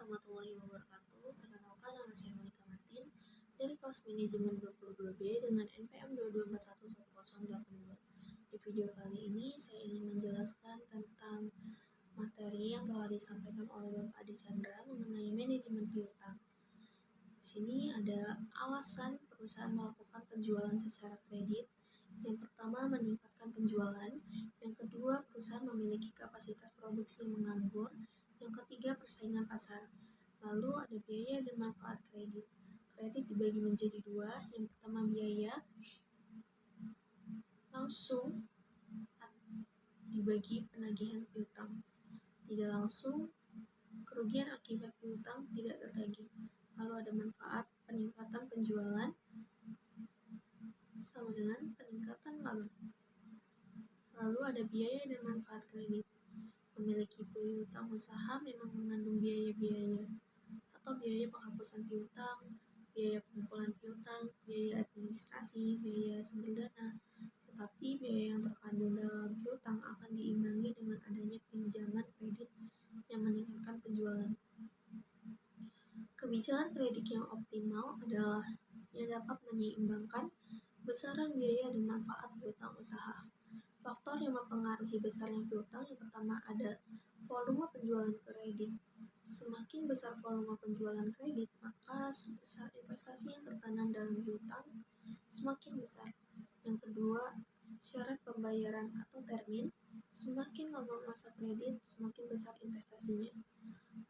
warahmatullahi wabarakatuh. Perkenalkan, nama saya Monica Martin dari kelas manajemen 22B dengan NPM 224110082. Di video kali ini saya ingin menjelaskan tentang materi yang telah disampaikan oleh Bapak Adi Chandra mengenai manajemen piutang. Di sini ada alasan perusahaan melakukan penjualan secara kredit. Yang pertama, meningkatkan penjualan. Yang kedua, perusahaan memiliki kapasitas produksi yang menganggur. Yang ketiga, persaingan pasar. Lalu ada biaya dan manfaat kredit. Kredit dibagi menjadi dua. Yang pertama, biaya langsung dibagi penagihan piutang. Tidak langsung, kerugian akibat piutang tidak tertagih. Lalu ada manfaat, peningkatan penjualan sama dengan peningkatan laba. Lalu ada biaya dan manfaat kredit. Memiliki piutang usaha memang mengandung biaya-biaya atau biaya penghapusan piutang, biaya pengumpulan piutang, biaya administrasi, biaya sumber dana. Tetapi biaya yang terkandung dalam piutang akan diimbangi dengan adanya pinjaman kredit yang meningkatkan penjualan. Kebijakan kredit yang optimal adalah yang dapat menyeimbangkan besaran biaya dan manfaat piutang usaha. Faktor yang mempengaruhi besarnya piutang yang pertama ada volume penjualan kredit. Semakin besar volume penjualan kredit, maka besar investasi yang tertanam dalam piutang semakin besar. Yang kedua, syarat pembayaran atau termin. Semakin lama masa kredit, semakin besar investasinya.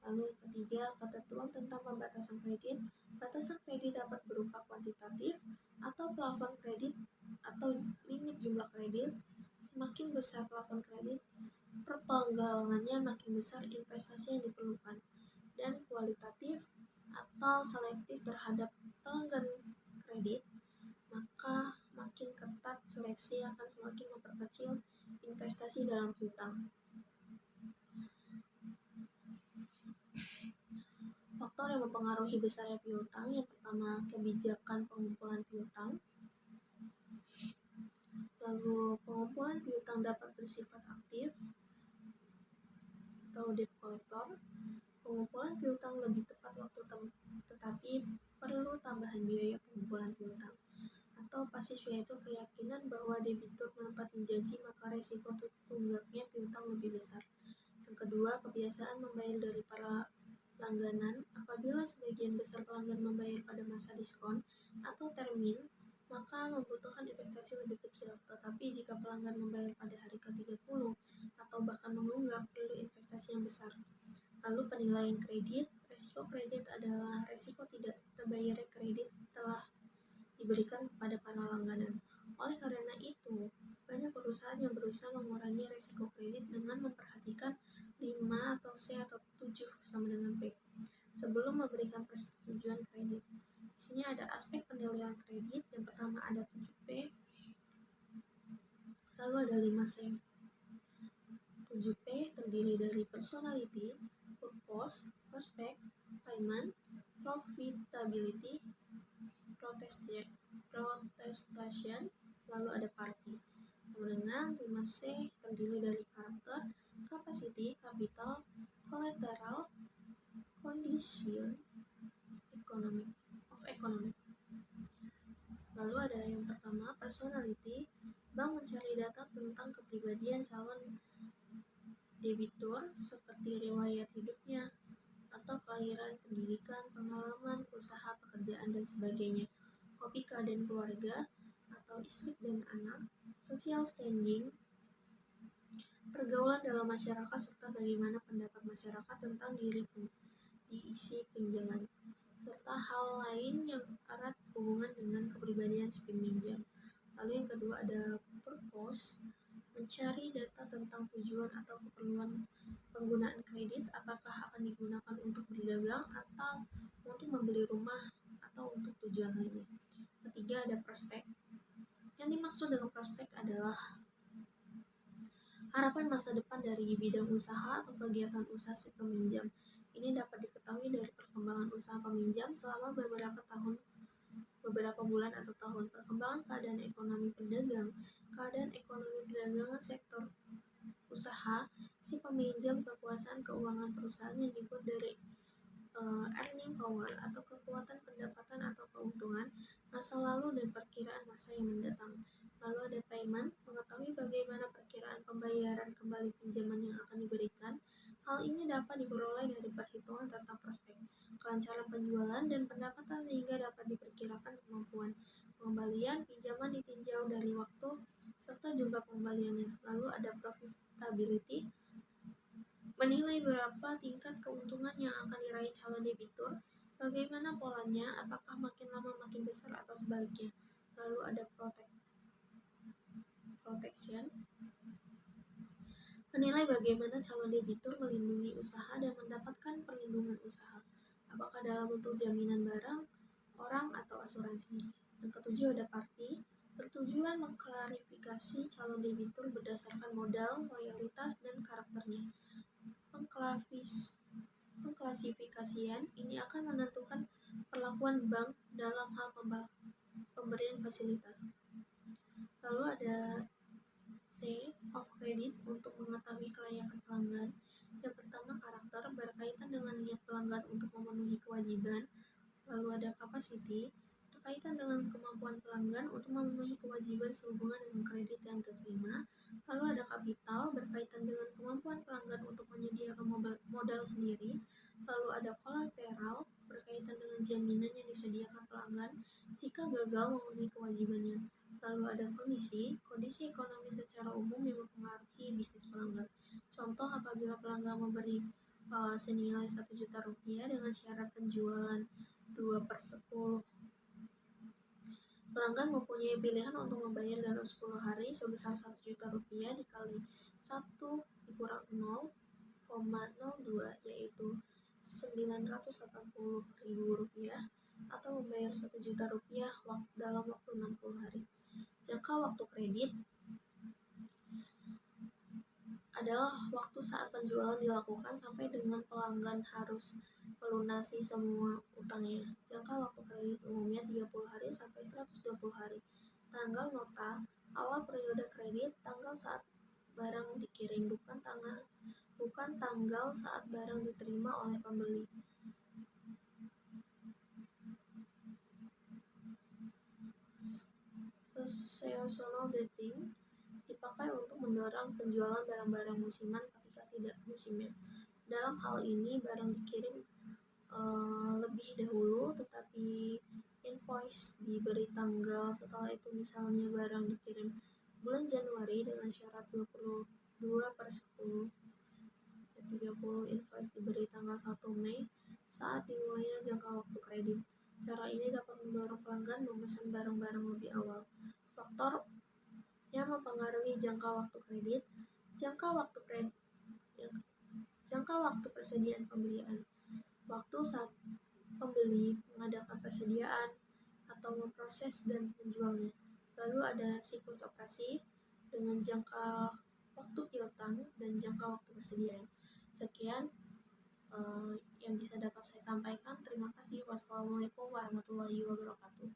Lalu yang ketiga, ketentuan tentang pembatasan kredit. Batasan kredit dapat berupa kuantitatif atau plafon kredit atau limit jumlah kredit. Semakin besar plafon kredit, perpenggalangannya makin besar investasi yang diperlukan. Dan kualitatif atau selektif terhadap pelanggan kredit, maka makin ketat seleksi akan semakin memperkecil investasi dalam piutang. Faktor yang mempengaruhi besarnya piutang yang pertama, kebijakan pengumpulan piutang. Lalu pengumpulan piutang dapat bersifat aktif atau debt collector. Pengumpulan piutang lebih tepat waktu tetapi perlu tambahan biaya pengumpulan piutang. Atau pasif, yaitu keyakinan bahwa debitur menepati janji maka resiko tertunggaknya piutang lebih besar. Yang kedua, kebiasaan membayar dari para langganan. Apabila sebagian besar pelanggan membayar pada masa diskon atau termin, maka membutuhkan investasi lebih kecil. Tetapi jika pelanggan membayar pada hari ke-30 atau bahkan menunggak, perlu investasi yang besar. Lalu penilaian kredit. Resiko kredit adalah resiko tidak terbayarnya kredit telah diberikan kepada para langganan. Oleh karena itu, banyak perusahaan yang berusaha mengurangi resiko kredit dengan memperhatikan 5 atau C atau 7 sama dengan P sebelum memberikan persetujuan kredit. Di sini ada aspek penilaian kredit. Yang pertama ada 7P, lalu ada 5C. 7P terdiri dari personality, purpose, prospect, payment, profitability, protestation, lalu ada party. Sama dengan 5C terdiri dari karakter, capacity, capital, collateral, condition, economic. Lalu ada yang pertama, personality. Bank mencari data tentang kepribadian calon debitur seperti riwayat hidupnya atau kelahiran, pendidikan, pengalaman, usaha, pekerjaan, dan sebagainya. Hobi, keadaan keluarga atau istri dan anak, social standing, pergaulan dalam masyarakat, serta bagaimana pendapat masyarakat tentang diisi pinjaman, serta hal lain yang erat hubungan dengan kepribadian si peminjam. Lalu yang kedua ada purpose, mencari data tentang tujuan atau keperluan penggunaan kredit, apakah akan digunakan untuk berdagang atau untuk membeli rumah atau untuk tujuan lainnya. Ketiga ada prospek. Yang dimaksud dengan prospek adalah harapan masa depan dari bidang usaha atau kegiatan usaha si peminjam. Ini dapat diketahui dari perkembangan usaha peminjam selama beberapa bulan atau tahun, perkembangan keadaan ekonomi pedagang, keadaan ekonomi perdagangan sektor usaha si peminjam, kekuasaan keuangan perusahaan yang dibuat dari earning power atau kekuatan pendapatan atau keuntungan masa lalu dan perkiraan masa yang mendatang. Lalu ada payment, mengetahui bagaimana perkiraan pembayaran kembali pinjaman yang akan diberikan. Hal ini dapat diperoleh dari perhitungan tentang prospek, kelancaran penjualan, dan pendapatan sehingga dapat diperkirakan kemampuan pengembalian pinjaman ditinjau dari waktu serta jumlah pengembaliannya. Lalu ada profitability, menilai berapa tingkat keuntungan yang akan diraih calon debitur, bagaimana polanya, apakah makin lama makin besar atau sebaliknya. Lalu ada protection, menilai bagaimana calon debitur melindungi usaha dan mendapatkan perlindungan usaha, apakah dalam bentuk jaminan barang, orang, atau asuransi. Yang ketujuh ada party, bertujuan mengklarifikasi calon debitur berdasarkan modal, loyalitas, dan karakternya. Pengklasifikasian ini akan menentukan perlakuan bank dalam hal pemberian fasilitas. Lalu ada C of credit, untuk mengetahui kelayakan pelanggan. Yang pertama, karakter, berkaitan dengan niat pelanggan untuk memenuhi kewajiban. Lalu ada capacity, berkaitan dengan kemampuan pelanggan untuk memenuhi kewajiban sehubungan dengan kredit yang diterima. Lalu ada kapital, berkaitan dengan kemampuan pelanggan untuk menyediakan modal sendiri. Lalu ada kolateral, berkaitan dengan jaminan yang disediakan pelanggan jika gagal memenuhi kewajibannya. Lalu ada kondisi ekonomi secara umum yang mempengaruhi bisnis pelanggan. Contoh, apabila pelanggan memberi senilai 1 juta rupiah dengan syarat penjualan 2/10, pelanggan mempunyai pilihan untuk membayar dalam 10 hari sebesar 1 juta rupiah dikali 1 dikurang 0,02, yaitu 980.000 rupiah, atau membayar 1 juta rupiah dalam waktu 60 hari. Jangka waktu kredit adalah waktu saat penjualan dilakukan sampai dengan pelanggan harus melunasi semua utangnya. Jangka waktu kredit umumnya 30 hari sampai 120 hari. Tanggal nota, awal periode kredit, tanggal saat barang dikirim, bukan tanggal saat barang diterima oleh pembeli. Seasonal dating dipakai untuk mendorong penjualan barang-barang musiman ketika tidak musimnya. Dalam hal ini, barang dikirim lebih dahulu, tetapi invoice diberi tanggal setelah itu. Misalnya barang dikirim bulan Januari dengan syarat 22/10, 30 invoice diberi tanggal 1 Mei saat dimulainya jangka waktu kredit. Cara ini dapat mendorong pelanggan memesan barang-barang lebih awal. Faktor yang mempengaruhi jangka waktu kredit, jangka waktu persediaan pembelian, waktu saat pembeli mengadakan persediaan atau memproses dan menjualnya. Lalu ada siklus operasi dengan jangka waktu piutang dan jangka waktu persediaan. Sekian yang bisa dapat saya sampaikan. Terima kasih. Wassalamualaikum warahmatullahi wabarakatuh.